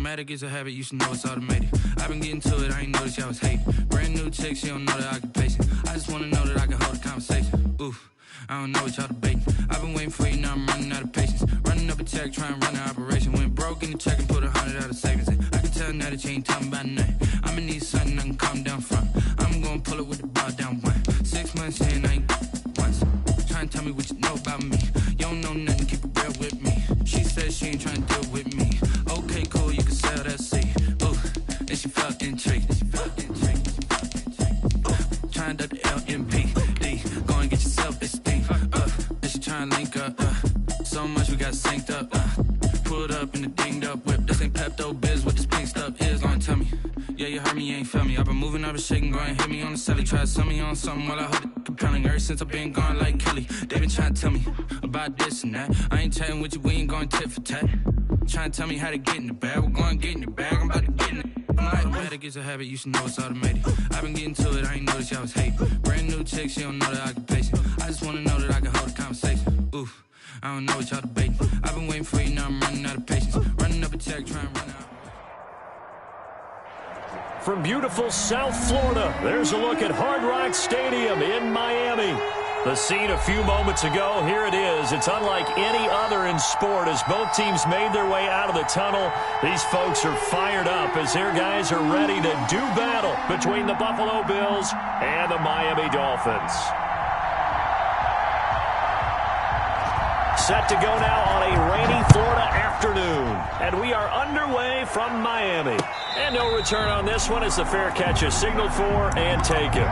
automatic, it's a habit, you should know it's automated. I've been getting to it, I ain't noticed y'all was hating. Brand new chick, she don't know that I can pace it. I just wanna know that I can hold a conversation. Oof, I don't know what y'all debating. I've been waiting for you, now I'm running out of patience. Running up a check, trying to run an operation. Went broke in the check and put 100 out of savings in. I can tell now that you ain't talking about nothing. I'ma need something I can calm down from. I'm gonna pull it with the bar down one. 6 months in, I ain't once. Trying to tell me what you know about me. You don't know nothing, keep it real with me. She said she ain't trying to deal with me. Okay, cool, you can sell that seed. Ooh, and she felt intrigued. Trying to the LMPD. Go and get yourself esteem. And she trying to link up. So much we got synced up. Pulled up in the dinged up whip. This ain't Pepto Biz, what this pink stuff is. Long tell me. Yeah, you heard me, you ain't felt me. I've been moving, I've been shaking, go and hit me on the celly. Try to sell me on something while I hold it compelling. Ever since I've been gone like Kelly, they been trying to tell me about this and that. I ain't chatting with you, we ain't going tit for tat. Trying to tell me how to get in the bag. We're going to get in the bag, I'm about to get in it. Automatic is a habit, you should know it's automated. I've been getting to it, I ain't noticed y'all was hating. Brand new chick, she don't know that I can pace it. I just wanna know that I can hold a conversation. Oof, I don't know what y'all debating. I've been waiting for you, now I'm running out of patience. Running up a check, trying to run out. From beautiful South Florida, there's a look at Hard Rock Stadium in Miami. The scene a few moments ago, here it is. It's unlike any other in sport as both teams made their way out of the tunnel. These folks are fired up as their guys are ready to do battle between the Buffalo Bills and the Miami Dolphins. Set to go now on a rainy Florida afternoon. And we are underway from Miami. And no return on this one as the fair catch is signaled for and taken.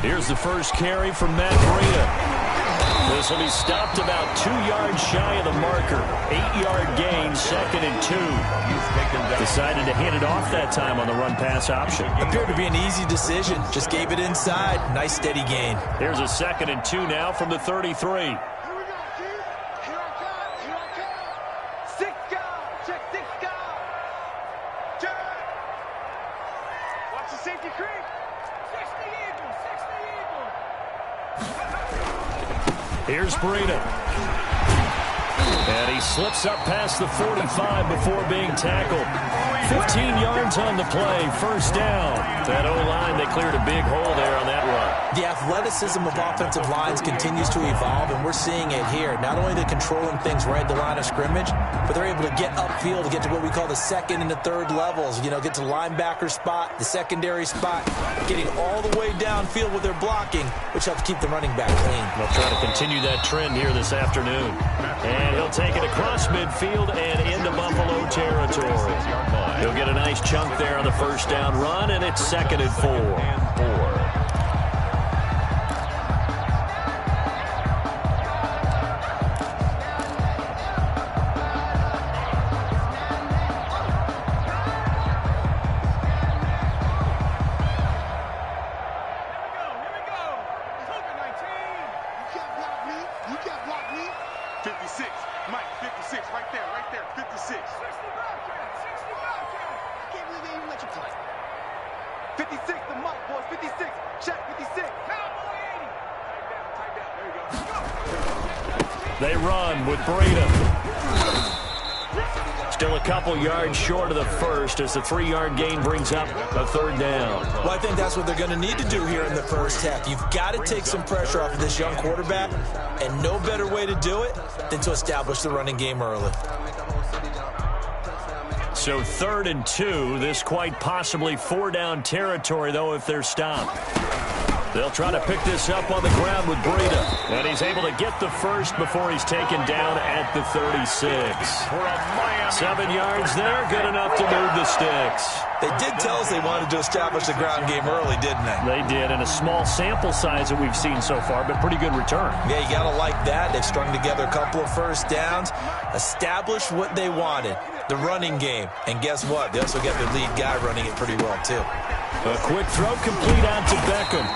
Here's the first carry from Matt Breida. This will be stopped about 2 yards shy of the marker. 8-yard gain, 2nd and 2. Decided to hand it off that time on the run-pass option. Appeared to be an easy decision. Just gave it inside. Nice steady gain. Here's a 2nd and 2 now from the 33. Here's Breida. And he slips up past the 45 before being tackled. 15 yards on the play, first down. That O-line, they cleared a big hole there on that run. The athleticism of offensive lines continues to evolve, and we're seeing it here. Not only they're controlling things right at the line of scrimmage, but they're able to get upfield to get to what we call the second and the third levels. You know, get to the linebacker spot, the secondary spot, getting all the way downfield with their blocking, which helps keep the running back clean. They'll try to continue that trend here this afternoon. And he'll take it across midfield and into Buffalo territory. He'll get a nice chunk there on the first down run, and it's 2nd and 4. They run with Breida. Still a couple yards short of the first as the 3-yard gain brings up a 3rd down. Well, I think that's what they're going to need to do here in the first half. You've got to take some pressure off of this young quarterback, and no better way to do it than to establish the running game early. So 3rd and 2, this quite possibly 4-down territory, though, if they're stopped. They'll try to pick this up on the ground with Breida. And he's able to get the first before he's taken down at the 36. 7 yards there, good enough to move the sticks. They did tell us they wanted to establish the ground game early, didn't they? They did, and a small sample size that we've seen so far, but pretty good return. Yeah, you got to like that. They've strung together a couple of first downs, established what they wanted. the running game. And guess what? They also got their lead guy running it pretty well, too. A quick throw complete out to Beckham.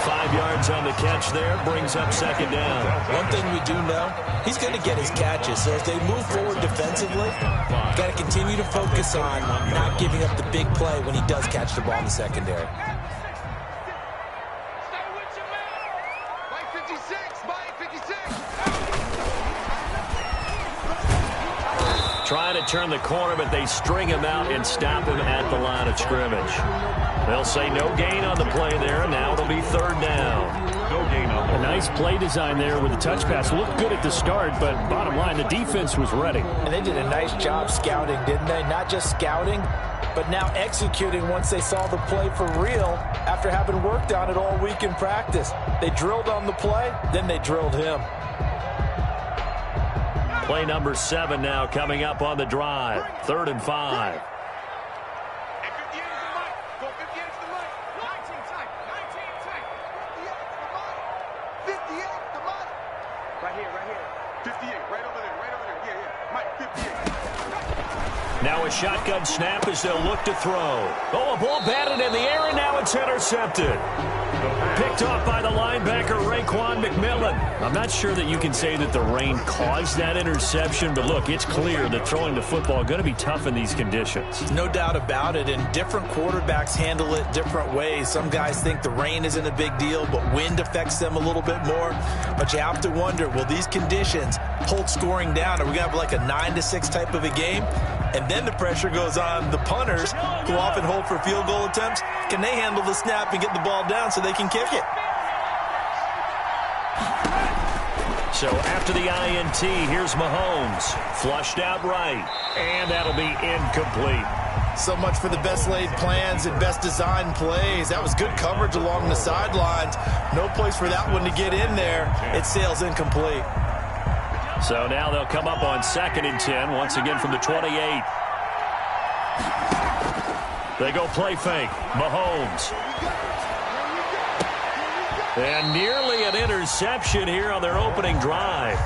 5 yards on the catch there, brings up second down. One thing we do know, he's going to get his catches. So as they move forward defensively, got to continue to focus on not giving up the big play when he does catch the ball in the secondary. Trying to turn the corner, but they string him out and stop him at the line of scrimmage. They'll say no gain on the play there, and now it'll be third down. No gain on the play. A nice play design there with the touch pass. Looked good at the start, but bottom line, the defense was ready. And they did a nice job scouting, didn't they? Not just scouting, but now executing once they saw the play for real after having worked on it all week in practice. They drilled on the play, then they drilled him. Play number 7 now coming up on the drive. 3rd and 5. Now a shotgun snap as they'll look to throw. Oh, a ball batted in the air, and now it's intercepted. Picked off by the linebacker, Raekwon McMillan. I'm not sure that you can say that the rain caused that interception, but look, it's clear that throwing the football is going to be tough in these conditions. No doubt about it, and different quarterbacks handle it different ways. Some guys think the rain isn't a big deal, but wind affects them a little bit more. But you have to wonder, will these conditions hold scoring down? Are we going to have like a 9-6 type of a game? And then the pressure goes on the punters, who often hold for field goal attempts. Can they handle the snap and get the ball down so they can kick it? So after the INT, here's Mahomes. Flushed out right, and that'll be incomplete. So much for the best laid plans and best designed plays. That was good coverage along the sidelines. No place for that one to get in there. It sails incomplete. So now they'll come up on 2nd and 10, once again from the 28. They go play fake. Mahomes. And nearly an interception here on their opening drive.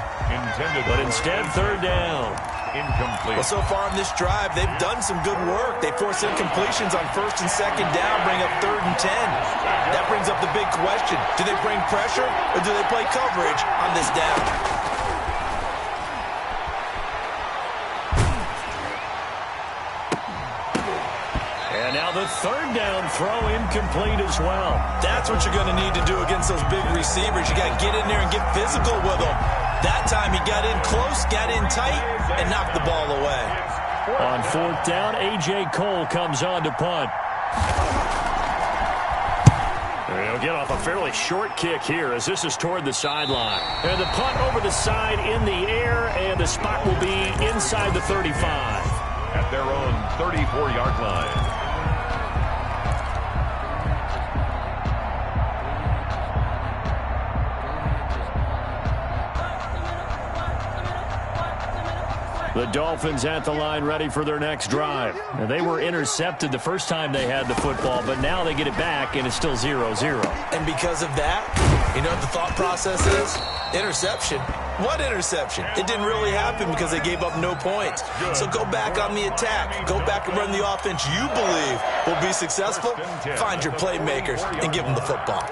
But instead, 3rd down. Incomplete. Well, so far in this drive, they've done some good work. They force incompletions on 1st and 2nd down, bring up 3rd and 10. That brings up the big question. Do they bring pressure, or do they play coverage on this down? And now the 3rd down throw incomplete as well. That's what you're going to need to do against those big receivers. You got to get in there and get physical with them. That time he got in close, got in tight, and knocked the ball away. On 4th down, A.J. Cole comes on to punt. He'll get off a fairly short kick here as this is toward the sideline. And the punt over the side in the air, and the spot will be inside the 35. At their own 34-yard line. The Dolphins at the line ready for their next drive. Now, they were intercepted the first time they had the football, but now they get it back, and it's still 0-0. And because of that, you know what the thought process is? Interception. What interception? It didn't really happen because they gave up no points. So go back on the attack. Go back and run the offense you believe will be successful. Find your playmakers and give them the football.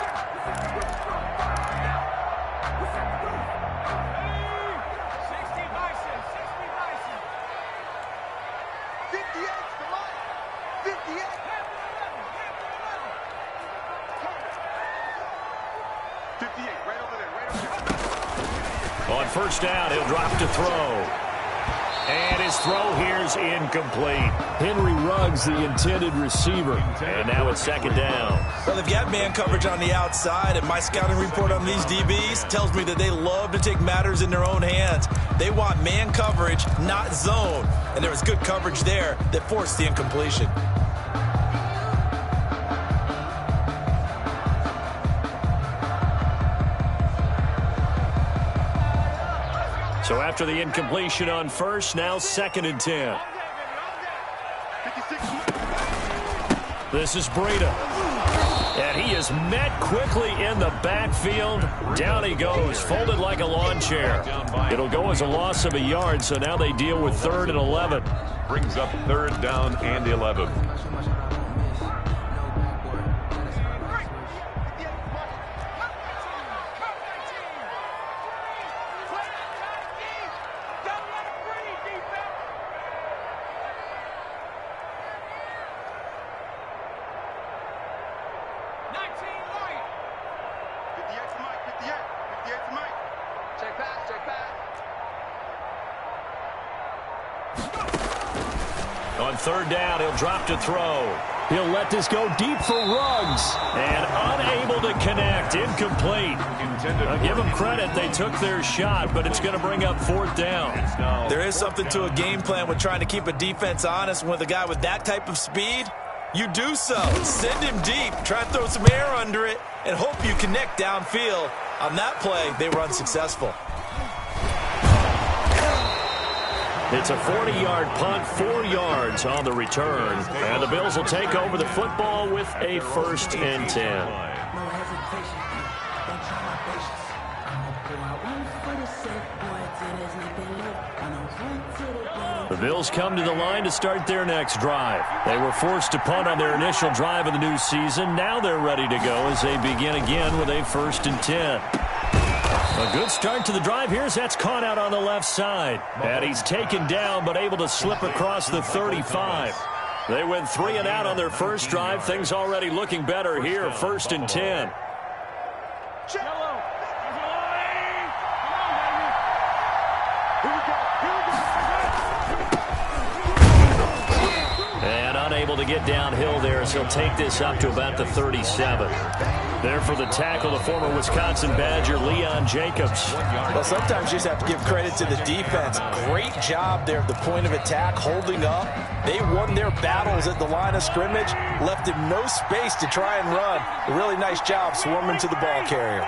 On 1st down, he'll drop to throw. And his throw here's incomplete. Henry Ruggs, the intended receiver. And now it's 2nd down. Well, they've got man coverage on the outside, and my scouting report on these DBs tells me that they love to take matters in their own hands. They want man coverage, not zone. And there was good coverage there that forced the incompletion. So after the incompletion on 1st, now 2nd and 10. This is Breida. And he is met quickly in the backfield. Down he goes, folded like a lawn chair. It'll go as a loss of a yard, so now they deal with 3rd and 11. Brings up 3rd down and 11. On 3rd down, he'll drop to throw. He'll let this go deep for Ruggs. And unable to connect. Incomplete. I'll give them credit. They took their shot, but it's going to bring up 4th down. There is something to a game plan with trying to keep a defense honest. With a guy with that type of speed, you do so. Send him deep. Try to throw some air under it and hope you connect downfield. On that play, they were unsuccessful. It's a 40-yard punt, 4 yards on the return. And the Bills will take over the football with a 1st and 10. The Bills come to the line to start their next drive. They were forced to punt on their initial drive of the new season. Now they're ready to go as they begin again with a 1st and 10. A good start to the drive. That's caught out on the left side. And he's taken down but able to slip across the 35. They went 3 and out on their first drive. Things already looking better here. 1st and 10. And unable to get downhill there as he'll take this up to about the 37. There for the tackle, the former Wisconsin Badger, Leon Jacobs. Well, sometimes you just have to give credit to the defense. Great job there at the point of attack, holding up. They won their battles at the line of scrimmage, left him no space to try and run. A really nice job swarming to the ball carrier.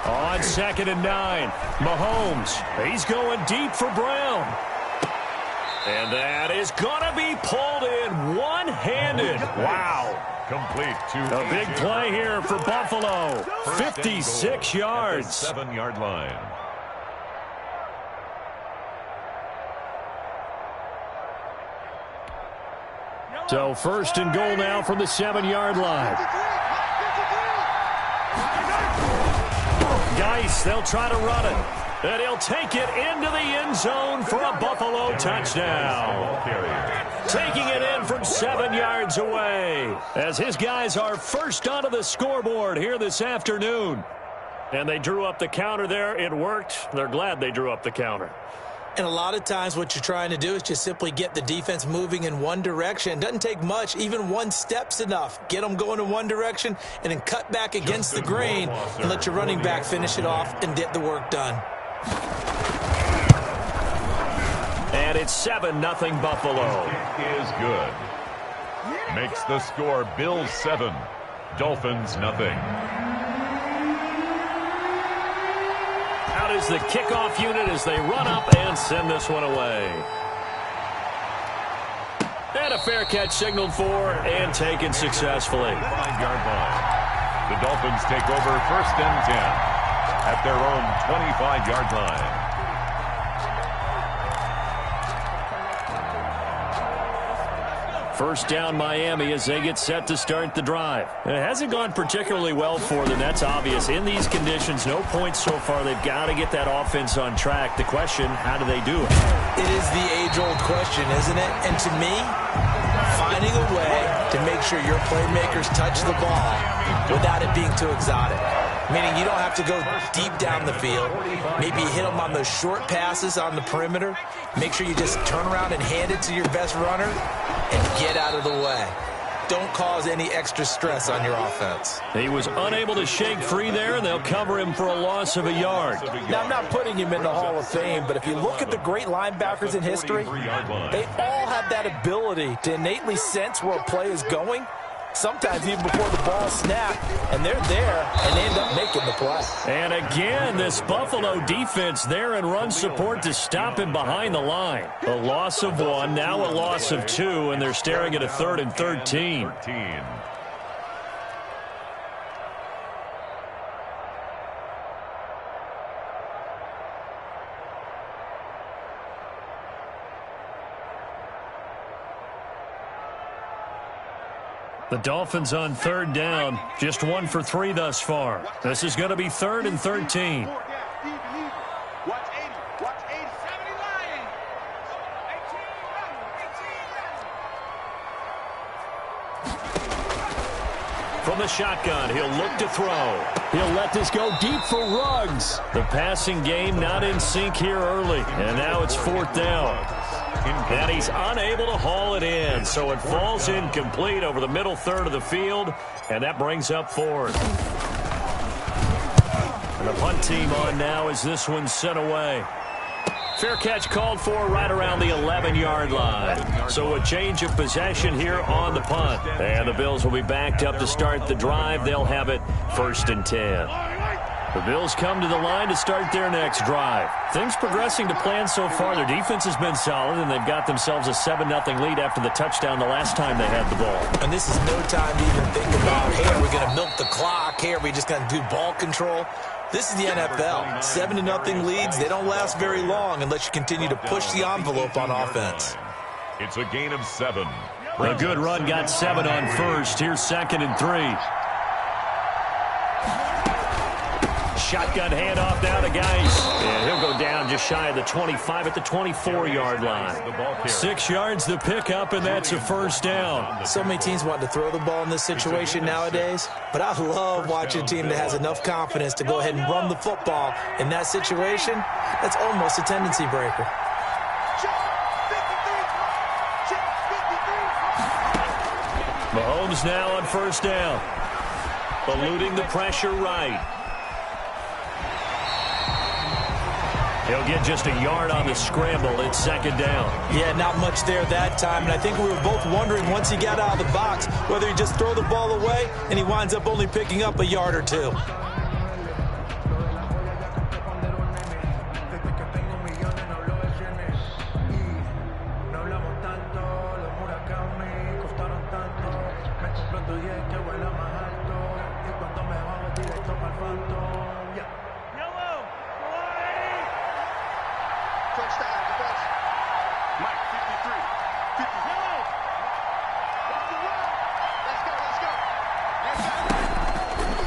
On 2nd and 9, Mahomes. He's going deep for Brown. And that is going to be pulled in one-handed. Wow. Complete to a big play here for Buffalo. 56 yards. 7-yard line. So 1st and goal now from the 7-yard line. Geis, they'll try to run it. And he'll take it into the end zone for a Buffalo touchdown. Taking it in from 7 yards away as his guys are first onto the scoreboard here this afternoon. And they drew up the counter there. It worked. They're glad they drew up the counter. And a lot of times what you're trying to do is just simply get the defense moving in one direction. Doesn't take much. Even one step's enough. Get them going in one direction and then cut back against the grain and let your running back finish it off and get the work done. And it's 7-0 Buffalo. Is good. Makes the score Bills 7, Dolphins nothing. Out is the kickoff unit as they run up and send this one away. And a fair catch signaled for and taken successfully. 5-yard line. The Dolphins take over 1st and 10 at their own 25-yard line. First down Miami as they get set to start the drive. It hasn't gone particularly well for them. That's obvious. In these conditions, no points so far. They've got to get that offense on track. The question, how do they do it? It is the age-old question, isn't it? And to me, finding a way to make sure your playmakers touch the ball without it being too exotic. Meaning you don't have to go deep down the field. Maybe hit them on those short passes on the perimeter. Make sure you just turn around and hand it to your best runner and get out of the way. Don't cause any extra stress on your offense. He was unable to shake free there, and they'll cover him for a loss of a yard. Now, I'm not putting him in the Hall of Fame, but if you look at the great linebackers in history, they all have that ability to innately sense where a play is going sometimes even before the ball snapped, and they're there, and they end up making the play. And again, this Buffalo defense there in run support to stop him behind the line. A loss of 1, now a loss of 2, and they're staring at a 3rd and 13. The Dolphins on 3rd down, just 1 for 3 thus far. This is going to be 3rd and 13. From the shotgun, he'll look to throw. He'll let this go deep for Ruggs. The passing game not in sync here early, and now it's 4th down. And he's unable to haul it in, so it falls incomplete over the middle third of the field, and that brings up 4th. And the punt team on now as this one's sent away. Fair catch called for right around the 11-yard line. So a change of possession here on the punt. And the Bills will be backed up to start the drive. They'll have it 1st and 10. The Bills come to the line to start their next drive. Things progressing to plan so far. Their defense has been solid, and they've got themselves a 7-0 lead after the touchdown the last time they had the ball. And this is no time to even think about, hey, are we going to milk the clock? Hey, are we just going to do ball control? This is the NFL. 7-0 leads, they don't last very long unless you continue to push the envelope on offense. It's a gain of 7. A good run got 7 on first. Here's 2nd and 3. Shotgun handoff now to Geis. And he'll go down just shy of the 25 at the 24-yard line. 6 yards the pickup, and that's a 1st down. So many teams want to throw the ball in this situation nowadays, but I love watching a team that has enough confidence to go ahead and run the football. In that situation, that's almost a tendency breaker. Mahomes now on 1st down. Eluding the pressure right. He'll get just a yard on the scramble. It's 2nd down. Yeah, not much there that time. And I think we were both wondering once he got out of the box whether he just throw the ball away and he winds up only picking up a yard or 2.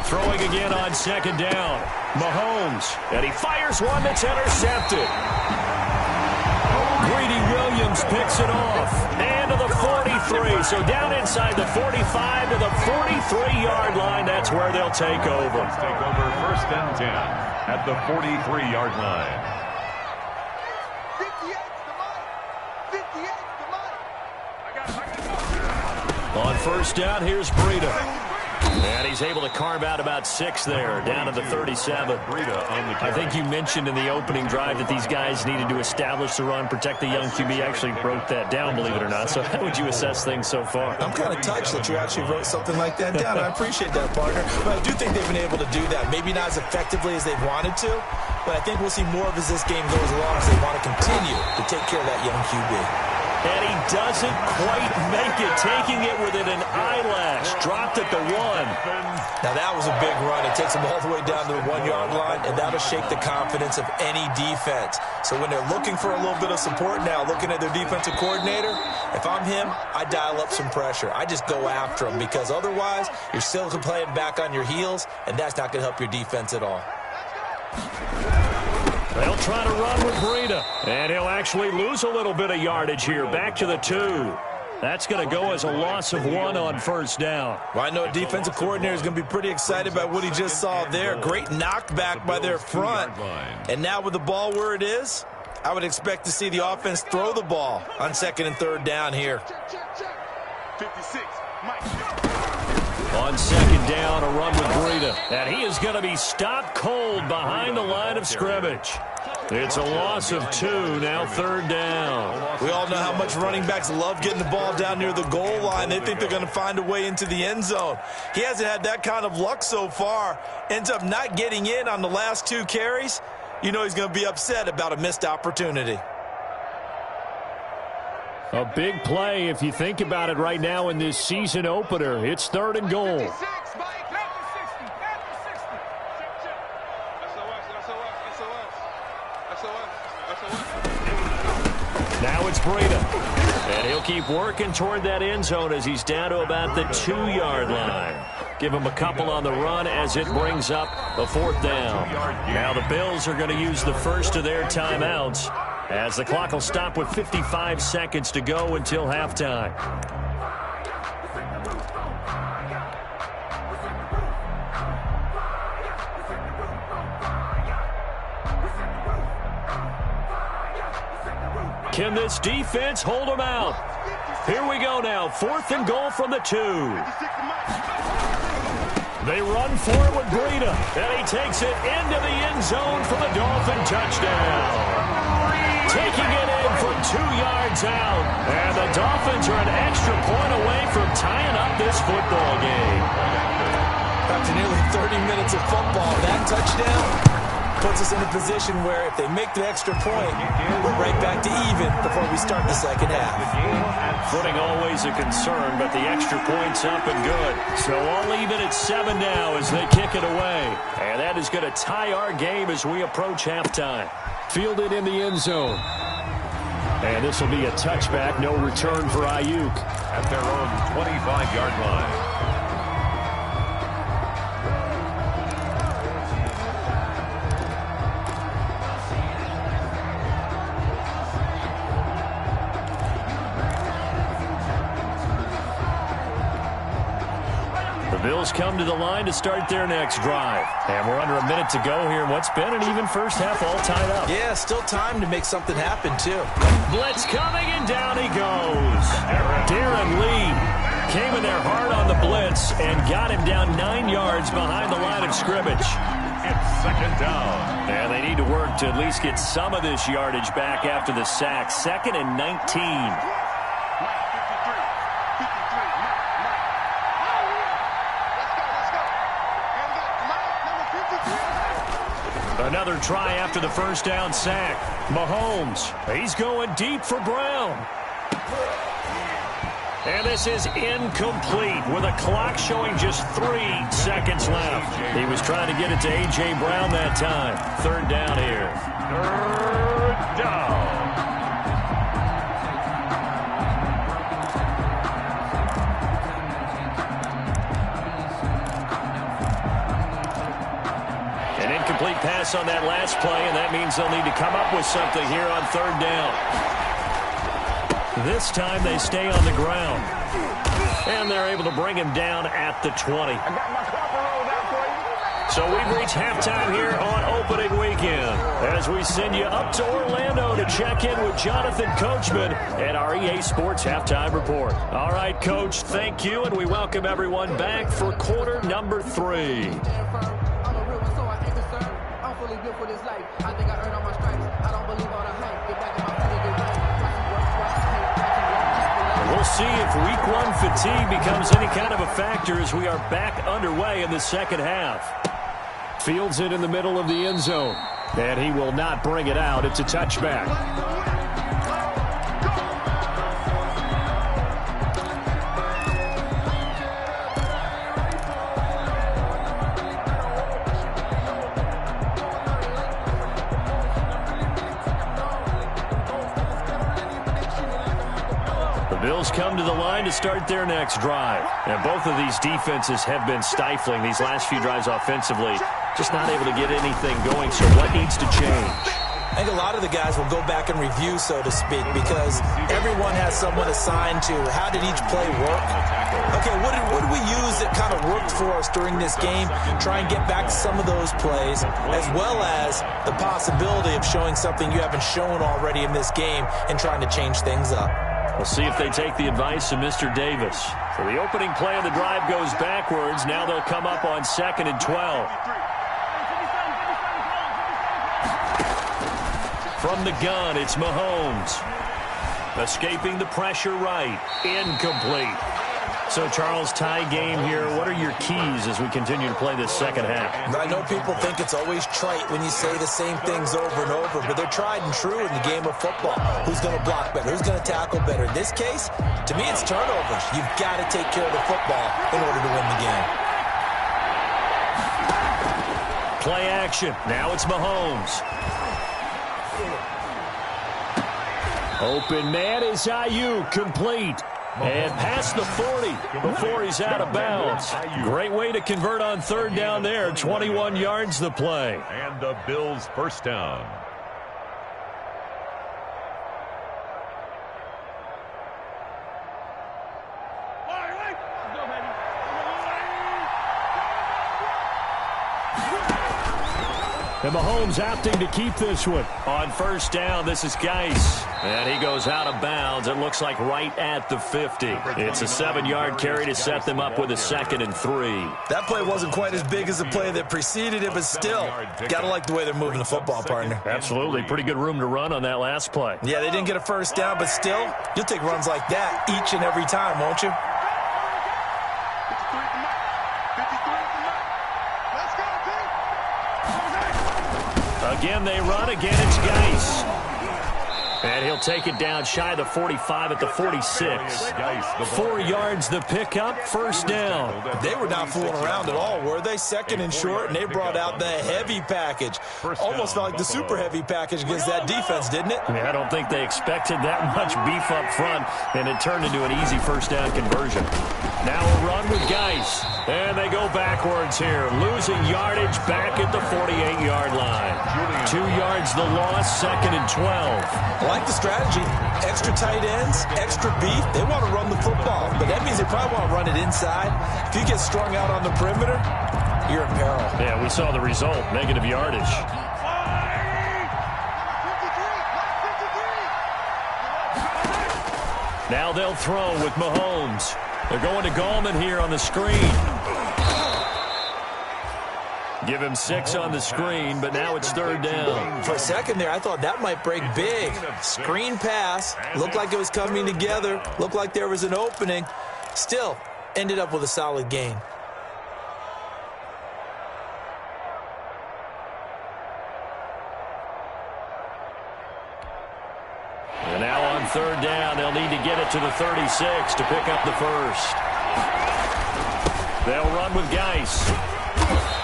Throwing again on 2nd down. Mahomes. And he fires one that's intercepted. Greedy Williams picks it off. And to the 43. So down inside the 45 to the 43-yard line. That's where they'll take over. Take over 1st and 10 at the 43-yard line. On 1st down, here's Breida. And he's able to carve out about 6 there, down to the 37. I think you mentioned in the opening drive that these guys needed to establish the run, protect the young QB. Actually wrote that down, believe it or not. So how would you assess things so far? I'm kind of touched that you actually wrote something like that down. I appreciate that, partner. But I do think they've been able to do that. Maybe not as effectively as they've wanted to, but I think we'll see more of as this game goes along as they want to continue to take care of that young QB. And he doesn't quite make it, taking it within an eyelash. Dropped at the 1. Now that was a big run. It takes them all the way down to the 1-yard line, and that'll shake the confidence of any defense. So when they're looking for a little bit of support now, looking at their defensive coordinator, if I'm him, I dial up some pressure. I just go after him, because otherwise you're still playing back on your heels, and that's not going to help your defense at all. They'll try to run with Breida, and he'll actually lose a little bit of yardage here. Back to the 2. That's going to go as a loss of 1 on 1st down. Well, I know a defensive coordinator is going to be pretty excited about what he just saw there. Great knockback by their front. And now with the ball where it is, I would expect to see the offense throw the ball on 2nd and 3rd down here. 56, Mike. On 2nd down, a run with Breida. And he is going to be stopped cold behind the line of scrimmage. It's a loss of 2, now 3rd down. We all know how much running backs love getting the ball down near the goal line. They think they're going to find a way into the end zone. He hasn't had that kind of luck so far. Ends up not getting in on the last 2 carries. You know he's going to be upset about a missed opportunity. A big play if you think about it right now in this season opener. It's 3rd and goal. Now it's Breida. And he'll keep working toward that end zone as he's down to about the 2-yard line. Give him a couple on the run as it brings up a 4th down. Now the Bills are going to use the first of their timeouts as the clock will stop with 55 seconds to go until halftime. Can this defense hold them out? Here we go now. 4th and goal from the 2. They run for it with Breida, and he takes it into the end zone for the Dolphin touchdown. Taking it in from 2 yards out, and the Dolphins are an extra point away from tying up this football game. After nearly 30 minutes of football, that touchdown puts us in a position where if they make the extra point, we're right back to even before we start the second half. Footing always a concern, but the extra point's up and good. So all even at 7 now as they kick it away. And that is going to tie our game as we approach halftime. Fielded in the end zone. And this will be a touchback, no return for Ayuk. At their own 25-yard line. Bills come to the line to start their next drive. And we're under a minute to go here in what's been an even first half all tied up. Yeah, still time to make something happen, too. Blitz coming, and down he goes. Darren Lee came in there hard on the blitz and got him down 9 yards behind the line of scrimmage. It's 2nd down. And they need to work to at least get some of this yardage back after the sack. 2nd and 19. Another try after the first down sack. Mahomes, he's going deep for Brown. And this is incomplete with a clock showing just 3 seconds left. He was trying to get it to A.J. Brown that time. 3rd down here. 3rd down. Complete pass on that last play, and that means they'll need to come up with something here on 3rd down. This time they stay on the ground, and they're able to bring him down at the 20. So we've reached halftime here on opening weekend as we send you up to Orlando to check in with Jonathan Coachman and our EA Sports Halftime Report. All right, Coach, thank you, and we welcome everyone back for quarter number 3. We'll see if week 1 fatigue becomes any kind of a factor as we are back underway in the second half. Fields it in the middle of the end zone, and he will not bring it out. It's a touchback. Bills come to the line to start their next drive. And both of these defenses have been stifling these last few drives offensively. Just not able to get anything going, so what needs to change? I think a lot of the guys will go back and review, so to speak, because everyone has someone assigned to how did each play work. Okay, what did we use that kind of worked for us during this game? Try and get back to some of those plays, as well as the possibility of showing something you haven't shown already in this game and trying to change things up. We'll see if they take the advice of Mr. Davis. So the opening play of the drive goes backwards. Now they'll come up on 2nd and 12. From the gun, it's Mahomes. Escaping the pressure right. Incomplete. So, Charles, tie game here. What are your keys as we continue to play this second half? I know people think it's always trite when you say the same things over and over, but they're tried and true in the game of football. Who's going to block better? Who's going to tackle better? In this case, to me, it's turnovers. You've got to take care of the football in order to win the game. Play action. Now it's Mahomes. Open man is Ayuk, complete. And past the 40 before he's out of bounds. Great way to convert on third down there. 21 yards the play. And the Bills first down. And Mahomes opting to keep this one. On first down, this is Geis. And he goes out of bounds. It looks like right at the 50. It's a 7-yard carry to set them up with a 2nd and 3. That play wasn't quite as big as the play that preceded it, but still, got to like the way they're moving the football, partner. Absolutely. Pretty good room to run on that last play. Yeah, they didn't get a first down, but still, you'll take runs like that each and every time, won't you? Again, they run. Again, it's Geis. And he'll take it down shy of the 45 at the 46. 4 yards the pickup, first down. They were not fooling around at all, were they? 2nd and short, and they brought out the heavy package. Almost felt like the super heavy package against that defense, didn't it? Yeah, I don't think they expected that much beef up front, and it turned into an easy first down conversion. Now a run with Geis. And they go backwards here, losing yardage back at the 48-yard line. 2 yards the loss, 2nd and 12. I like the strategy. Extra tight ends, extra beef. They want to run the football, but that means they probably want to run it inside. If you get strung out on the perimeter, you're in peril. Yeah, we saw the result, negative yardage. Now they'll throw with Mahomes. They're going to Gallman here on the screen. Give him 6 on the screen, but now it's third down. For a second there, I thought that might break big. Screen pass. Looked like it was coming together. Looked like there was an opening. Still, ended up with a solid gain. And now on third down, they'll need to get it to the 36 to pick up the first. They'll run with Geis.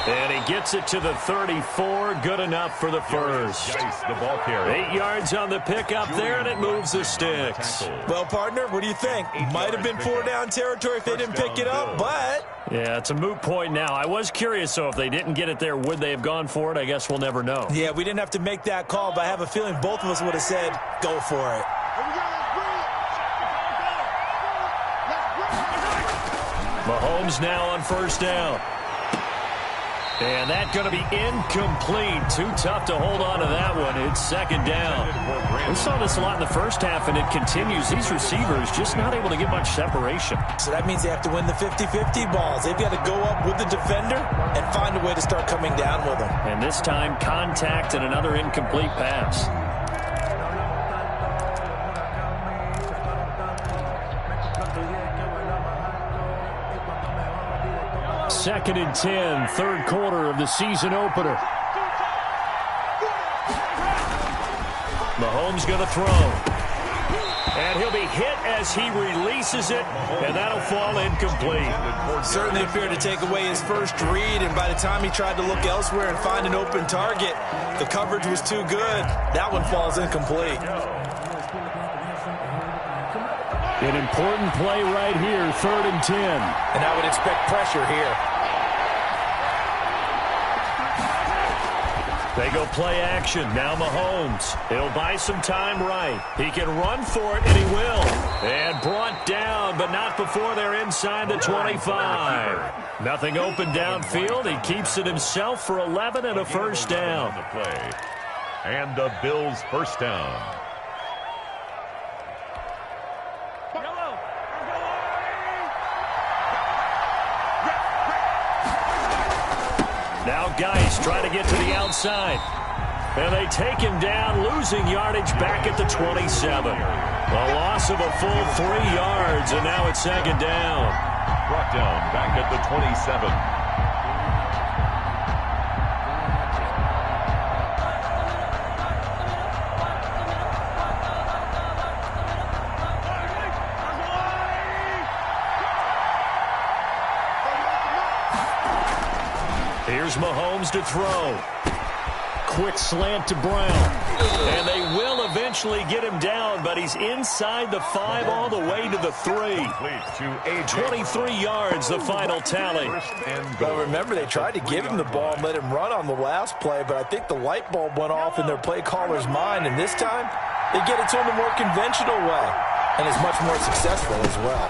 And he gets it to the 34. Good enough for the first. 8 yards on the pickup there, and it moves the sticks. Well, partner, what do you think? Might have been 4-down territory if they didn't pick it up, but... Yeah, it's a moot point now. I was curious, so if they didn't get it there, would they have gone for it? I guess we'll never know. Yeah, we didn't have to make that call, but I have a feeling both of us would have said, go for it. Mahomes now on first down. And that's going to be incomplete. Too tough to hold on to that one. It's second down. We saw this a lot in the first half, and it continues. These receivers just not able to get much separation. So that means they have to win the 50-50 balls. They've got to go up with the defender and find a way to start coming down with them. And this time, contact and another incomplete pass. Second and 10, third quarter of the season opener. Mahomes going to throw. And he'll be hit as he releases it, and that'll fall incomplete. Certainly appeared to take away his first read, and by the time he tried to look elsewhere and find an open target, the coverage was too good. That one falls incomplete. An important play right here, third and 10. And I would expect pressure here. They go play action. Now Mahomes. He'll buy some time right. He can run for it, and he will. And brought down, but not before they're inside the 25. Nothing open downfield. He keeps it himself for 11 and a first down. And the Bills first down. Now Geis trying to get to the outside. And they take him down, losing yardage back at the 27. A loss of a full 3 yards, and now it's second down. Brought down back at the 27. Here's Mahomes to throw. Quick slant to Brown. And they will eventually get him down, but he's inside the 5 all the way to the 3. 23 yards, the final tally. Well, remember, they tried to give him the ball and let him run on the last play, but I think the light bulb went off in their play caller's mind, and this time they get it to him the more conventional way, and is much more successful as well.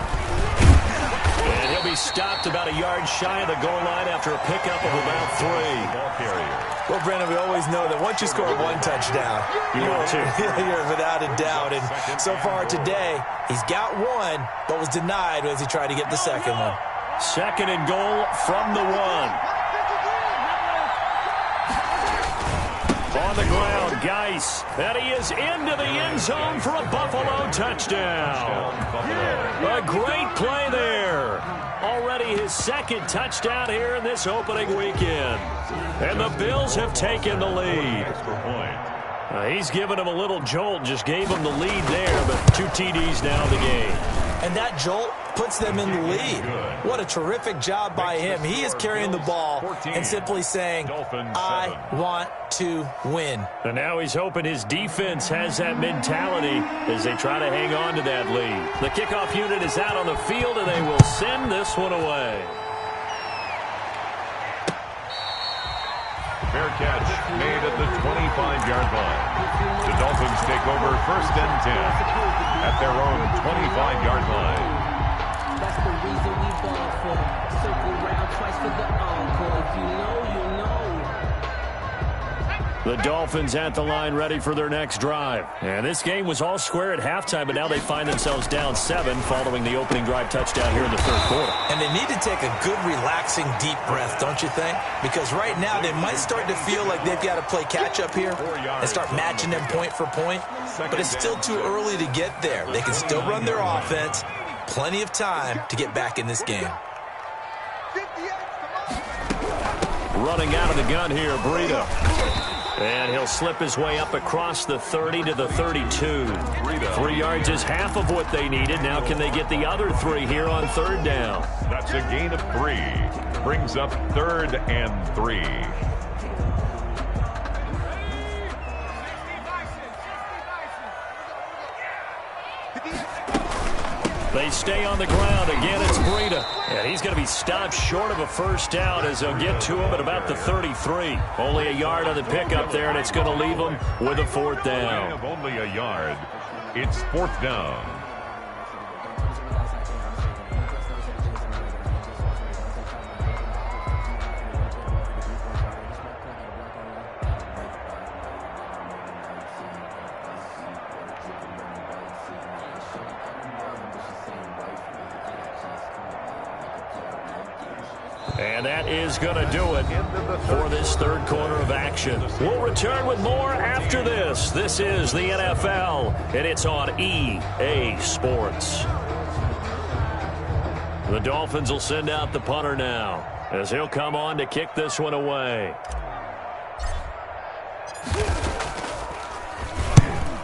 And he'll be stopped about a yard shy of the goal line after a pickup of about 3. Ball carrier. Well, Brandon, we always know that once you score 1 touchdown, you're without a doubt. And so far today, he's got 1, but was denied as he tried to get the second one. Second and goal from the 1. On the ground, Geis. And he is into the end zone for a Buffalo touchdown. A great play there. Already his second touchdown here in this opening weekend. And the Bills have taken the lead. He's given him a little jolt, just gave him the lead there, but 2 TDs now in the game. And that jolt puts them in the lead. What a terrific job by him. He is carrying the ball and simply saying, I want to win. And now he's hoping his defense has that mentality as they try to hang on to that lead. The kickoff unit is out on the field, and they will send this one away. Fair catch made at the 25-yard line. The Dolphins take over 1st and 10 at their own 25-yard line. That's the reason we ball for. Circle round twice for the encore. If you know, you know. The Dolphins at the line ready for their next drive. And this game was all square at halftime, but now they find themselves down 7 following the opening drive touchdown here in the 3rd quarter. And they need to take a good, relaxing, deep breath, don't you think? Because right now they might start to feel like they've got to play catch-up here and start matching them point for point. But it's still too early to get there. They can still run their offense. Plenty of time to get back in this game. Running out of the gun here, Breida. And he'll slip his way up across the 30 to the 32. 3 yards is half of what they needed. Now can they get the other 3 here on 3rd down? That's a gain of 3. Brings up 3rd and 3. They stay on the ground. Again, it's Breida. And he's going to be stopped short of a first down as they'll get to him at about the 33. Only a yard on the pickup there, and it's going to leave them with a 4th down. Only a yard. It's 4th down. And that is going to do it for this 3rd quarter of action. We'll return with more after this. This is the NFL, and it's on EA Sports. The Dolphins will send out the punter now as he'll come on to kick this one away.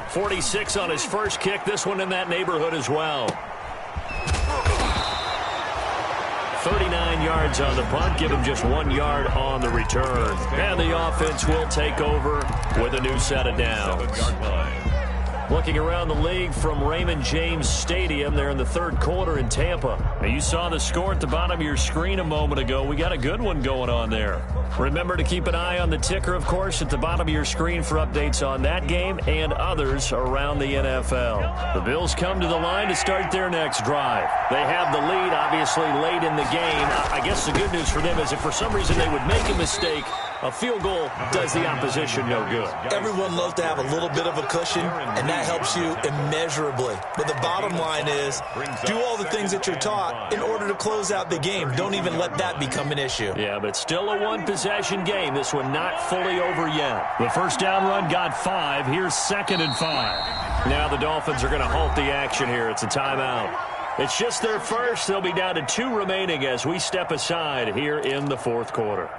46 on his first kick. This one in that neighborhood as well. 39 yards on the punt, give him just 1 yard on the return. And the offense will take over with a new set of downs. Looking around the league from Raymond James Stadium, they're in the 3rd quarter in Tampa. Now, you saw the score at the bottom of your screen a moment ago. We got a good one going on there. Remember to keep an eye on the ticker, of course, at the bottom of your screen for updates on that game and others around the NFL. The Bills come to the line to start their next drive. They have the lead, obviously, late in the game. I guess the good news for them is if for some reason they would make a mistake, A field goal does the opposition no good. Everyone loves to have a little bit of a cushion, and that helps you immeasurably. But the bottom line is, do all the things that you're taught in order to close out the game. Don't even let that become an issue. Yeah, but still a one-possession game. This one not fully over yet. The first down run got 5. Here's 2nd and 5. Now the Dolphins are going to halt the action here. It's a timeout. It's just their first. They'll be down to 2 remaining as we step aside here in the 4th quarter.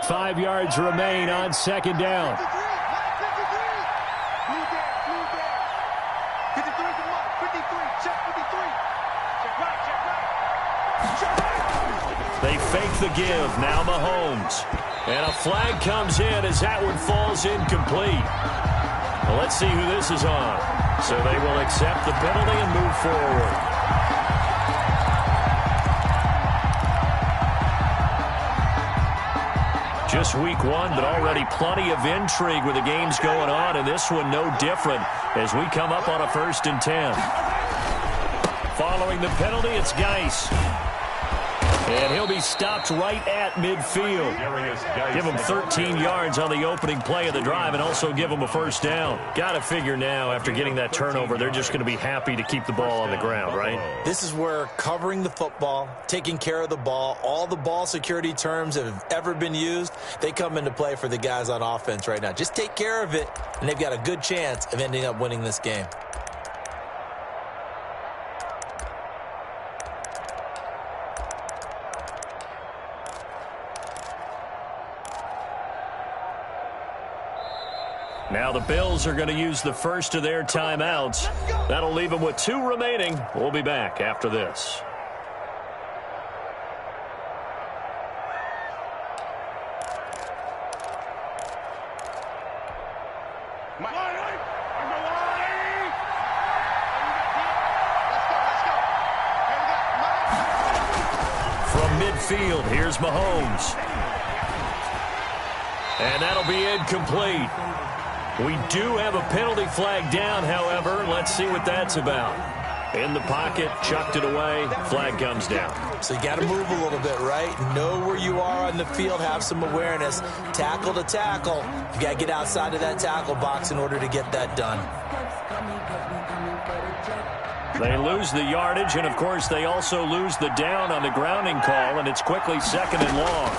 Five yards remain on 2nd down. They fake the give. Now Mahomes. And a flag comes in as that one falls incomplete. Well, let's see who this is on. So they will accept the penalty and move forward. Just week 1, but already plenty of intrigue with the games going on, and this one no different as we come up on a 1st and 10. Following the penalty, it's Geis. And he'll be stopped right at midfield. Give him 13 yards on the opening play of the drive and also give him a 1st down. Got to figure now, after getting that turnover, they're just going to be happy to keep the ball on the ground, right? This is where covering the football, taking care of the ball, all the ball security terms that have ever been used, they come into play for the guys on offense right now. Just take care of it, and they've got a good chance of ending up winning this game. Now the Bills are going to use the first of their timeouts. That'll leave them with 2 remaining. We'll be back after this. From midfield, here's Mahomes. And that'll be incomplete. We do have a penalty flag down, however. Let's see what that's about. In the pocket, chucked it away, flag comes down. So you got to move a little bit, right? Know where you are on the field, have some awareness. Tackle to tackle. You got to get outside of that tackle box in order to get that done. They lose the yardage, and of course they also lose the down on the grounding call, and it's quickly 2nd and long.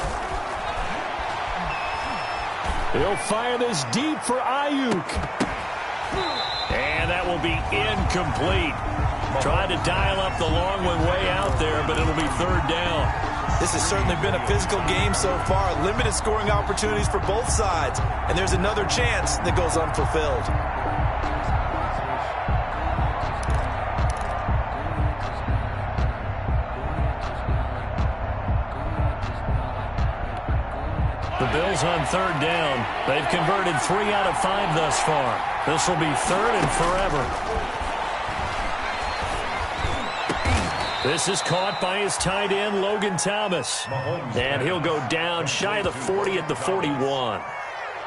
He'll fire this deep for Ayuk. And that will be incomplete. Tried to dial up the long one way out there, but it'll be 3rd down. This has certainly been a physical game so far. Limited scoring opportunities for both sides. And there's another chance that goes unfulfilled. The Bills on 3rd down. They've converted 3 out of 5 thus far. This will be 3rd and forever. This is caught by his tight end, Logan Thomas. And he'll go down shy of the 40 at the 41.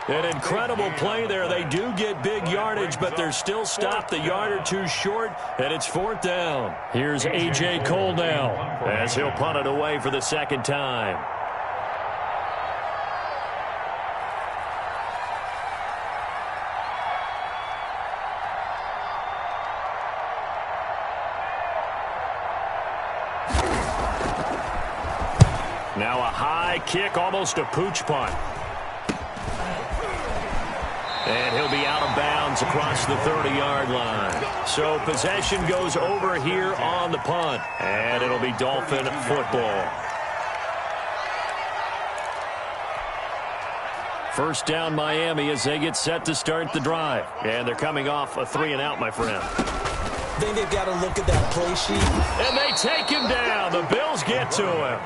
An incredible play there. They do get big yardage, but they're still stopped a yard or 2 short, and it's 4th down. Here's A.J. Cole now as he'll punt it away for the 2nd time. Now a high kick, almost a pooch punt. And he'll be out of bounds across the 30-yard line. So possession goes over here on the punt. And it'll be Dolphin football. 1st down Miami as they get set to start the drive. And they're coming off a 3-and-out, my friend. I think they've got to look at that play sheet. And they take him down. The Bills get to him.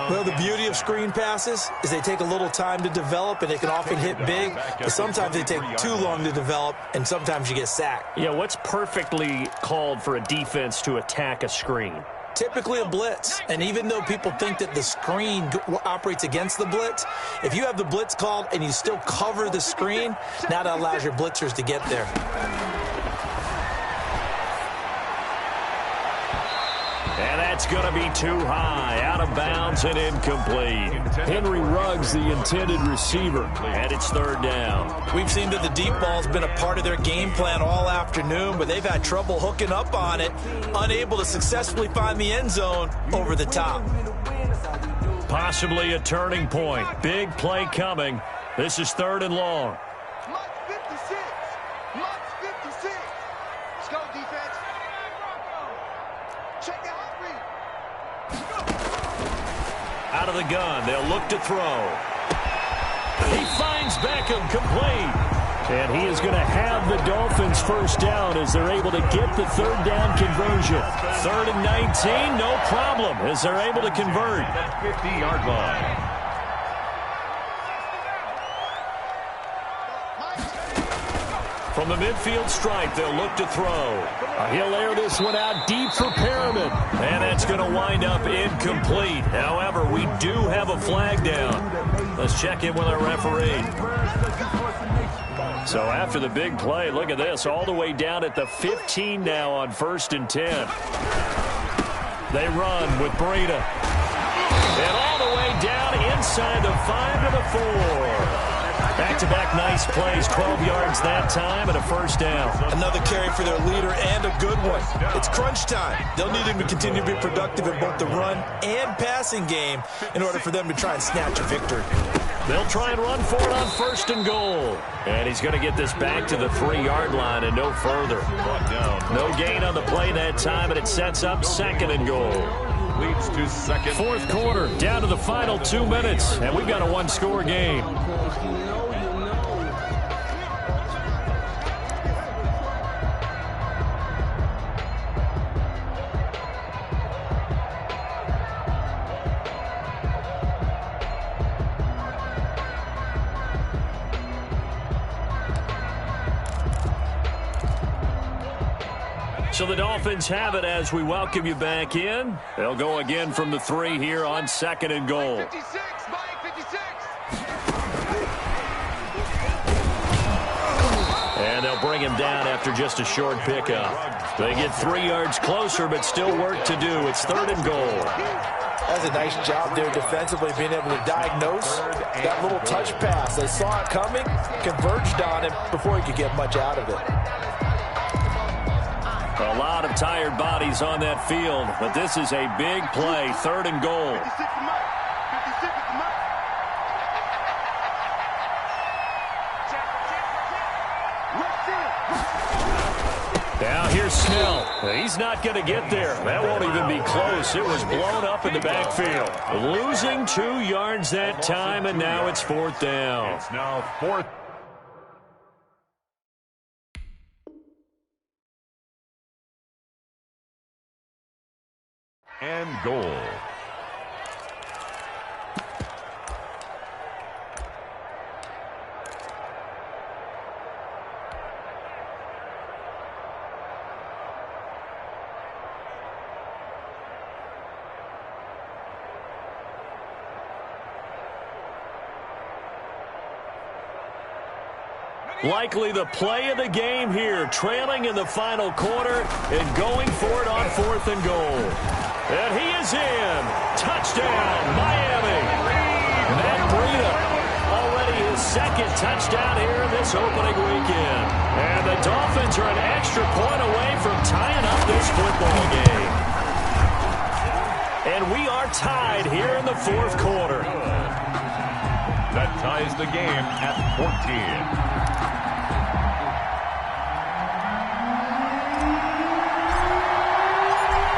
Well, the beauty of screen passes is they take a little time to develop, and they can often hit big. But sometimes they take too long to develop, and sometimes you get sacked. Yeah, what's perfectly called for a defense to attack a screen? Typically a blitz, and even though people think that the screen operates against the blitz, if you have the blitz called and you still cover the screen, now that allows your blitzers to get there. And that's going to be too high, out of bounds and incomplete. Henry Ruggs, the intended receiver, and it's third down. We've seen that the deep ball's been a part of their game plan all afternoon, but they've had trouble hooking up on it, unable to successfully find the end zone over the top. Possibly a turning point. Big play coming. This is third and long. Mark 56. Mark 56. Let's go, defense. Check out. Out of the gun, they'll look to throw. He finds Beckham, complete. And he is going to have the Dolphins first down as they're able to get the third down conversion. 3rd and 19, no problem, as they're able to convert. 50-yard line. From the midfield stripe, they'll look to throw. He'll air this one out deep for Perriman. And that's going to wind up incomplete. However, we do have a flag down. Let's check in with our referee. So after the big play, look at this, all the way down at the 15 now on 1st and 10. They run with Breida. And all the way down inside the 5 to the 4. Back-to-back nice plays, 12 yards that time and a first down. Another carry for their leader and a good one. It's crunch time. They'll need him to continue to be productive in both the run and passing game in order for them to try and snatch a victory. They'll try and run for it on 1st and goal. And he's going to get this back to the 3-yard line and no further. No gain on the play that time, and it sets up 2nd and goal. Leads to 2nd. 4th quarter, down to the final 2 minutes, and we've got a 1-score game. So the Dolphins have it as we welcome you back in. They'll go again from the 3 here on 2nd and goal. 56, Mike 56. And they'll bring him down after just a short pickup. They get 3 yards closer, but still work to do. It's 3rd and goal. That's a nice job there defensively, being able to diagnose that little touch pass. They saw it coming, converged on him before he could get much out of it. A lot of tired bodies on that field, but this is a big play, 3rd and goal. 56 for Mike. 56 for Mike. Now here's Snell. He's not going to get there. That won't even be close. It was blown up in the backfield. Losing 2 yards that time, and now it's 4th down. It's now 4th. And goal. Likely the play of the game here, trailing in the final quarter and going for it on 4th and goal. And he is in. Touchdown, Miami. Matt Breida, already his 2nd touchdown here this opening weekend. And the Dolphins are an extra point away from tying up this football game. And we are tied here in the 4th quarter. That ties the game at 14.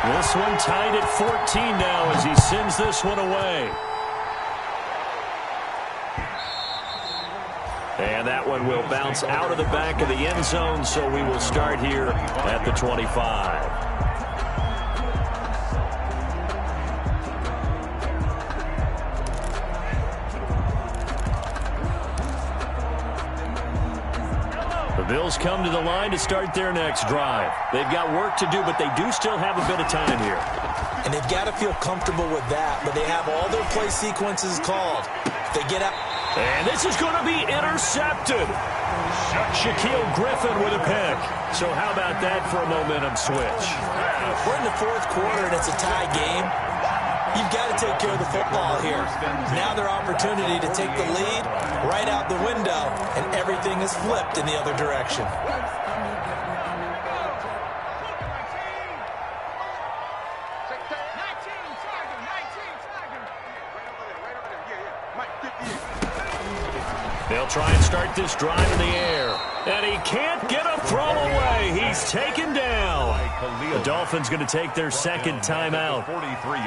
This one tied at 14 now as he sends this one away. And that one will bounce out of the back of the end zone, so we will start here at the 25. The Bills come to the line to start their next drive. They've got work to do, but they do still have a bit of time here. and they've got to feel comfortable with that, but they have all their play sequences called. If they get out. And this is going to be intercepted. Shaquille Griffin with a pick. So how about that for a momentum switch? We're in the fourth quarter, and it's a tie game. You've got to take care of the football here. Now their opportunity to take the lead right out the window, and everything is flipped in the other direction. They'll try and start this drive in the air. And he can't get a throw away. He's taken down. The Dolphins going to take their second timeout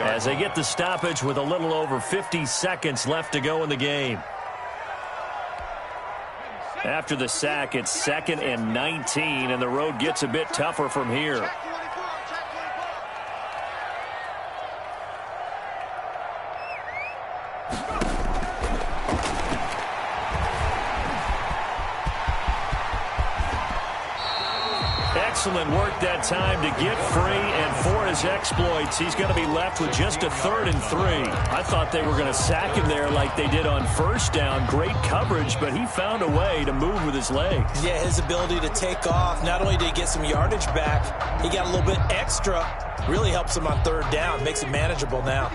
as they get the stoppage with a little over 50 seconds left to go in the game. After the sack, it's 2nd and 19, and the road gets a bit tougher from here. Excellent work that time to get free, and for his exploits, he's going to be left with just a 3rd and 3. I thought they were going to sack him there like they did on first down. Great coverage, but he found a way to move with his legs. Yeah, his ability to take off, not only did he get some yardage back, he got a little bit extra. Really helps him on 3rd down, makes it manageable now.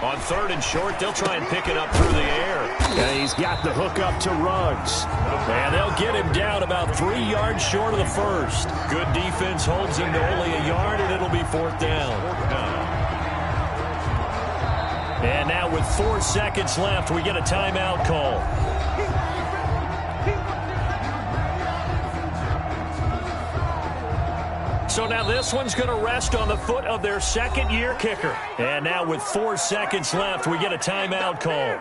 On 3rd and short, they'll try and pick it up through the air. And he's got the hook up to Ruggs. And they'll get him down about 3 yards short of the first. Good defense holds him to only a yard, and it'll be 4th down. And now with 4 seconds left, we get a timeout call. So now this one's going to rest on the foot of their second-year kicker. And now with 4 seconds left, we get a timeout call.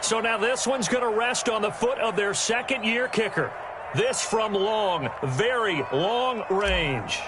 So now this one's going to rest on the foot of their second-year kicker. This from long, very long range.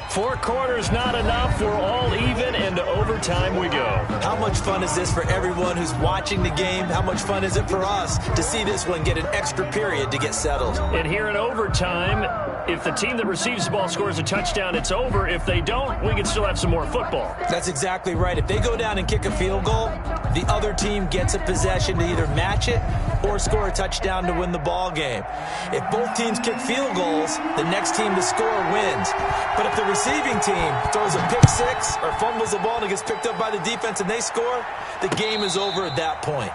Four quarters not enough. We're all even, and to overtime we go. How much fun is this for everyone who's watching the game? How much fun is it for us to see this one get an extra period to get settled? And here in overtime, if the team that receives the ball scores a touchdown, it's over. If they don't, we can still have some more football. That's exactly right. If they go down and kick a field goal, the other team gets a possession to either match it or score a touchdown to win the ball game. If both teams kick field goals, the next team to score wins. But if the receiving team throws a pick six or fumbles the ball and it gets picked up by the defense and they score, the game is over at that point.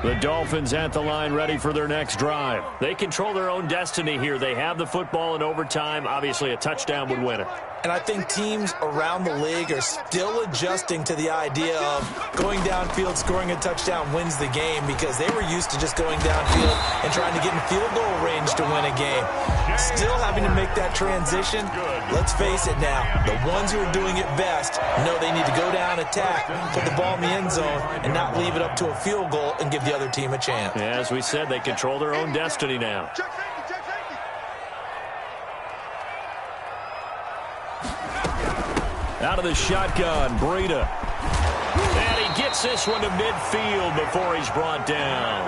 The Dolphins at the line, ready for their next drive. They control their own destiny here. They have the football in overtime. Obviously, a touchdown would win it. And I think teams around the league are still adjusting to the idea of going downfield, scoring a touchdown wins the game, because they were used to just going downfield and trying to get in field goal range to win a game. Still having to make that transition. Let's face it now, the ones who are doing it best know they need to go down, attack, put the ball in the end zone, and not leave it up to a field goal and give the other team a chance. As we said, they control their own destiny now. Out of the shotgun, Breida. And he gets this one to midfield before he's brought down.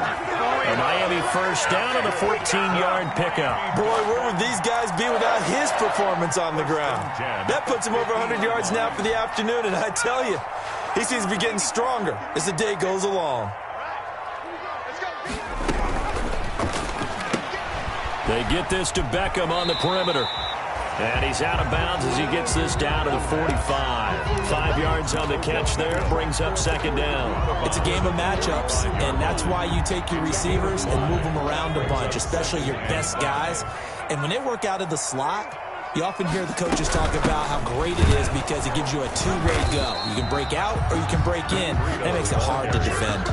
A Miami first down on a 14-yard pickup. Boy, where would these guys be without his performance on the ground? That puts him over 100 yards now for the afternoon, and I tell you, he seems to be getting stronger as the day goes along. They get this to Beckham on the perimeter. And he's out of bounds as he gets this down to the 45. 5 yards on the catch there, brings up second down. It's a game of matchups, and that's why you take your receivers and move them around a bunch, especially your best guys. And when they work out of the slot, You often hear the coaches talk about how great it is because it gives you a two-way go. You can break out or you can break in. That makes it hard to defend.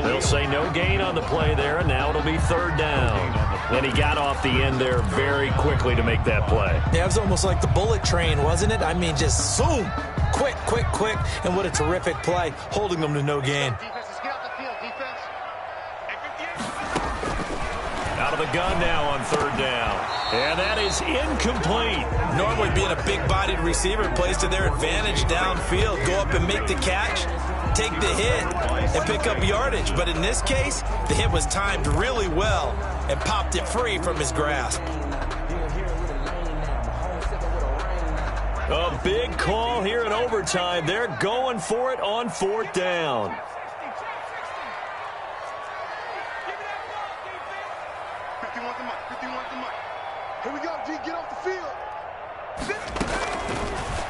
They'll say no gain on the play there, and now it'll be third down. And he got off the end there very quickly to make that play. Yeah, it was almost like the bullet train, wasn't it? I mean, just zoom. Quick, quick, quick. And what a terrific play, holding them to no gain. Out of the gun now on third down. And that is incomplete. Normally being a big-bodied receiver plays to their advantage downfield. Go up and make the catch, take the hit, and pick up yardage. But in this case, the hit was timed really well and popped it free from his grasp. A big call here in overtime. They're going for it on fourth down. Here we go, G. Get off the field.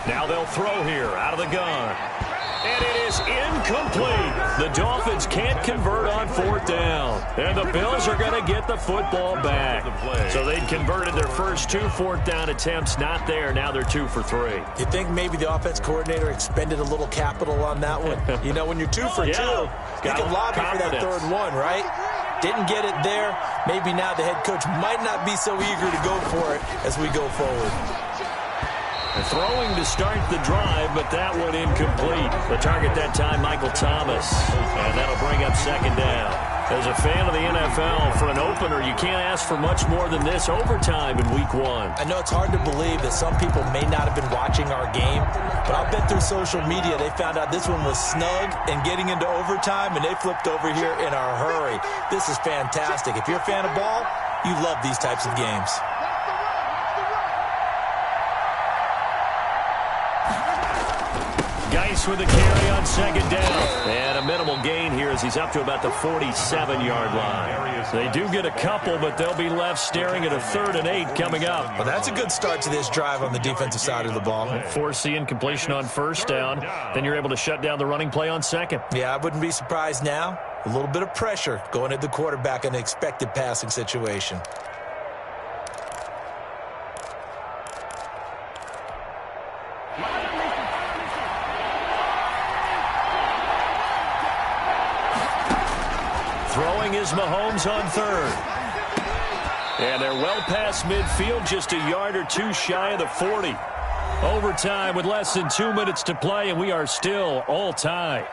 Now they'll throw here out of the gun. And it is incomplete. The Dolphins can't convert on fourth down. And the Bills are going to get the football back. So they'd converted their first 2 fourth down attempts. Not there. Now they're 2 for 3. You think maybe the offense coordinator expended a little capital on that one? You know, when you're 2 for 2, you can lobby for that third one, right? Didn't get it there. Maybe now the head coach might not be so eager to go for it as we go forward. Throwing to start the drive, but that one incomplete. The target that time, Michael Thomas. And that'll bring up second down. As a fan of the NFL, for an opener, you can't ask for much more than this overtime in week 1. I know it's hard to believe that some people may not have been watching our game, but I'll bet through social media they found out this one was snug and getting into overtime, and they flipped over here in a hurry. This is fantastic. If you're a fan of ball, you love these types of games. Geis with a carry on second down. And a minimal gain here as he's up to about the 47-yard line. They do get a couple, but they'll be left staring at a 3rd and 8 coming up. Well, that's a good start to this drive on the defensive side of the ball. Force the incompletion on first down. Then you're able to shut down the running play on second. Yeah, I wouldn't be surprised now. A little bit of pressure going at the quarterback in an expected passing situation. Throwing is Mahomes on third. And they're well past midfield, just a yard or 2 shy of the 40. Overtime with less than 2 minutes to play, and we are still all tied.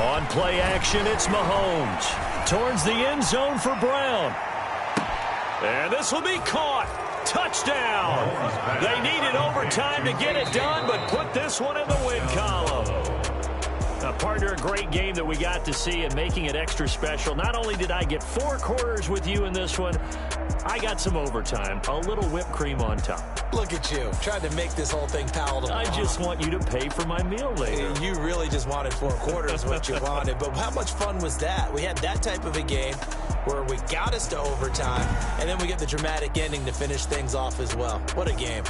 On play action, it's Mahomes. Towards the end zone for Brown. And this will be caught. Touchdown. They needed overtime to get it done, but put this one in the win column. Partner, a great game that we got to see and making it extra special. Not only did I get 4 quarters with you in this one, I got some overtime. A little whipped cream on top. Look at you, trying to make this whole thing palatable. I just want you to pay for my meal later. You really just wanted 4 quarters, what you wanted. But how much fun was that? We had that type of a game where we got us to overtime, and then we get the dramatic ending to finish things off as well. What a game.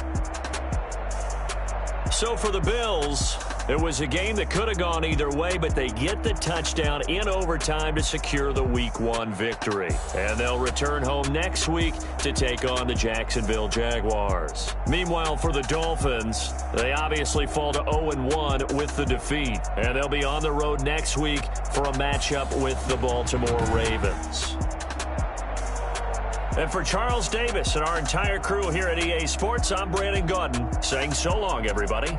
So for the Bills, it was a game that could have gone either way, but they get the touchdown in overtime to secure the Week 1 victory. And they'll return home next week to take on the Jacksonville Jaguars. Meanwhile, for the Dolphins, they obviously fall to 0-1 with the defeat. And they'll be on the road next week for a matchup with the Baltimore Ravens. And for Charles Davis and our entire crew here at EA Sports, I'm Brandon Gaudin saying so long, everybody.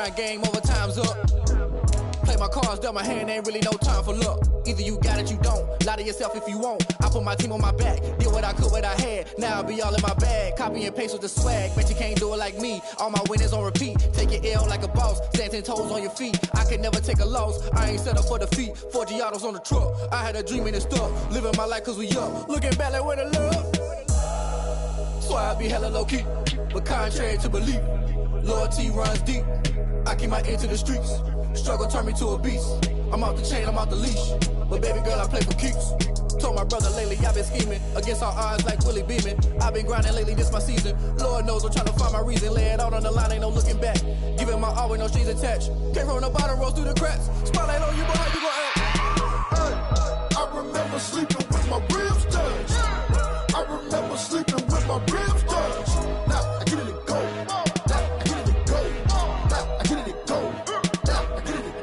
grind game, overtime's up. Play my cards, dealt my hand, ain't really no time for luck. Either you got it, you don't. Lie to yourself if you won't. I put my team on my back, did what I could, what I had. Now I'll be all in my bag, copy and paste with the swag. Bet you can't do it like me. All my winners on repeat. Take your L like a boss, stand 10 toes on your feet. I can never take a loss, I ain't set up for defeat. 4 Giottos on the truck, I had a dream and it stuck. Living my life cause we up, looking back like where the love. So I be hella low key, but contrary to belief, loyalty runs deep. I keep my ear to the streets. Struggle turned me to a beast. I'm off the chain, I'm off the leash. But baby girl, I play for keeps. Told my brother lately, I've been scheming against all odds like Willie Beeman. I've been grinding lately, this my season. Lord knows I'm trying to find my reason. Lay it out on the line, ain't no looking back. Giving my all with no strings attached. Came from the bottom, rose through the cracks. Spotlight on you, but how you gon' act? Hey, I remember sleeping with my ribs touched. I remember sleeping with my ribs touched. Now I get it to go. Now I get it to go. Now I get it to go.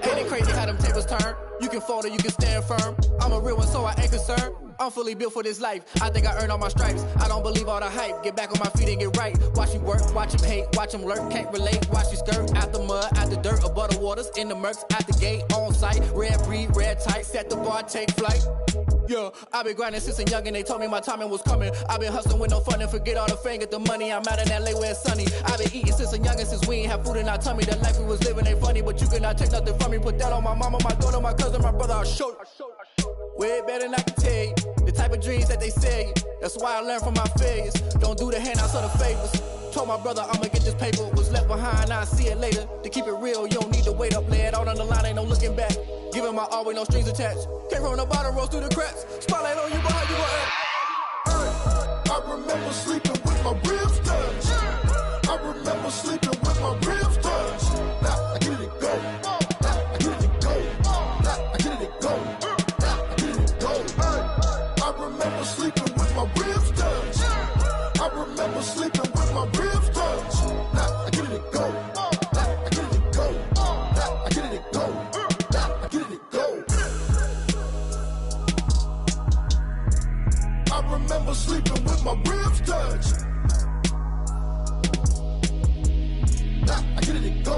Ain't it crazy how them tables turn? You can fold or you can stand firm. I'm a real one, so I ain't concerned. I'm fully built for this life. I think I earned all my stripes. I don't believe all the hype. Get back on my feet and get right. Watch you work, watch him hate, watch him lurk. Can't relate, watch you skirt. Out the mud, out the dirt, above the waters, in the murks, out the gate, on site. Red breed, red tight, set the bar, take flight. Yeah, I've been grinding since a young and they told me my timing was coming. I've been hustling with no fun and forget all the fame, get the money. I'm out in LA where it's sunny. I've been eating since a young and since we ain't have food in our tummy. The life we was living ain't funny, but you cannot take nothing from me. Put that on my mama, my daughter, my cousin, my brother, I'll show you. Way better than I can tell you. The type of dreams that they sell you. That's why I learned from my failures. Don't do the handouts or the favors. Told my brother I'ma get this paper. Was left behind, I'll see it later. To keep it real, you don't need to wait up. Lay it out on the line, ain't no looking back. Giving my all with no strings attached. Came from the bottom, rose through the cracks. Spotlight on you, but how you gon' act? Hey, I remember sleeping with my ribs touched. I remember sleeping with my ribs touched. Now I get it to go. Now I get it to go. Now I get it to go. Now I get it to go. Hey, I remember sleeping with my ribs touched. I remember sleeping with my ribs touched. Now I get it to go. Now I get it to go. Now I get it to go. Now I get it to go. I remember sleeping with my ribs touched. Now I get it to go.